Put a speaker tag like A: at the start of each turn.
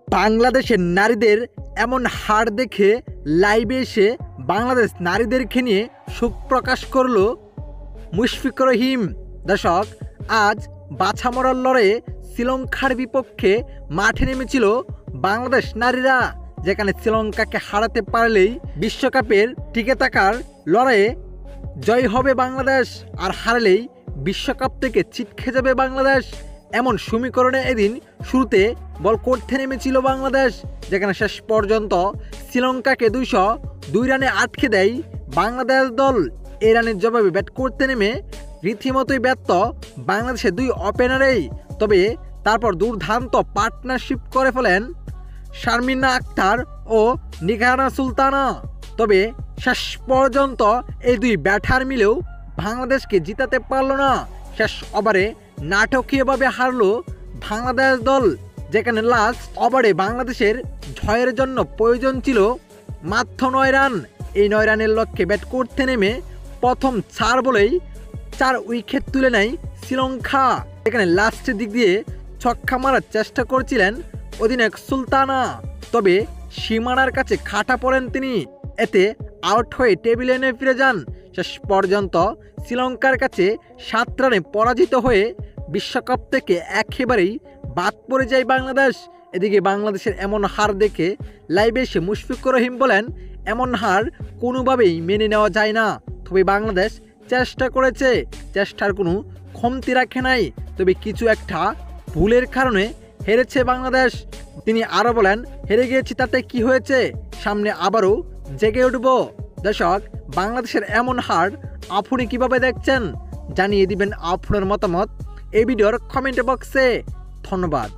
A: বাংলাদেশের নারীদের এমন হার দেখে লাইভে এসে বাংলাদেশ নারীদেরকে নিয়ে শোক প্রকাশ করল মুশফিকুর রহিম। দর্শক, আজ বাছা মরার লড়াইয়ে শ্রীলঙ্কার বিপক্ষে মাঠে নেমেছিল বাংলাদেশ নারীরা, যেখানে শ্রীলঙ্কাকে হারাতে পারলেই বিশ্বকাপের টিকে থাকার লড়াইয়ে জয় হবে বাংলাদেশ, আর হারলেই বিশ্বকাপ থেকে ছিটকে যাবে বাংলাদেশ। এমন সমীকরণে এদিন শুরুতে বল করতে নেমেছিল বাংলাদেশ, যেখানে শেষ পর্যন্ত শ্রীলঙ্কাকে 202 রানে আটকে দেয় বাংলাদেশ দল। এই রানের জবাবে ব্যাট করতে নেমে রীতিমতোই ব্যর্থ বাংলাদেশের দুই ওপেনারেই। তবে তারপর দুর্দান্ত পার্টনারশিপ করে ফেলেন শারমিনা আক্তার ও নিগারা সুলতানা। তবে শেষ পর্যন্ত এই দুই ব্যাটার মিলেও বাংলাদেশকে জিতাতে পারল না। শেষ ওভারে নাটকীয়ভাবে হারলো বাংলাদেশ দল, যেখানে লাস্ট ওভারে বাংলাদেশের জয়ের জন্য প্রয়োজন ছিল মাত্র 9 রান। এই 9 রানের লক্ষ্যে ব্যাট করতে নেমে প্রথম 4 বলেই 4 উইকেট তুলে নেয় শ্রীলঙ্কা। এখানে লাস্টের দিক দিয়ে ছক্কা মারার চেষ্টা করছিলেন অধিনায়ক সুলতানা, তবে সীমানার কাছে খাটা পড়েন তিনি। এতে আউট হয়ে টেবিলে ফিরে যান। শেষ পর্যন্ত শ্রীলঙ্কার কাছে 7 রানে পরাজিত হয়ে বিশ্বকাপ থেকে একেবারেই বাদ পড়ে যায় বাংলাদেশ। এদিকে বাংলাদেশের এমন হার দেখে লাইভে এসে মুশফিকুর রহিম বলেন, এমন হার কোনোভাবেই মেনে নেওয়া যায় না। তবে বাংলাদেশ চেষ্টা করেছে, চেষ্টার কোনো কমতি রাখে নাই, তবে কিছু একটা ভুলের কারণে হেরেছে বাংলাদেশ। তিনি আরও বলেন, হেরে গিয়েছি তাতে কি হয়েছে, সামনে আবারও জেগে উঠব। দর্শক, বাংলাদেশের এমন হার আপনি কিভাবে দেখছেন জানিয়ে দিবেন আপনার মতামত এই ভিডিওর কমেন্ট বক্সে। ধন্যবাদ।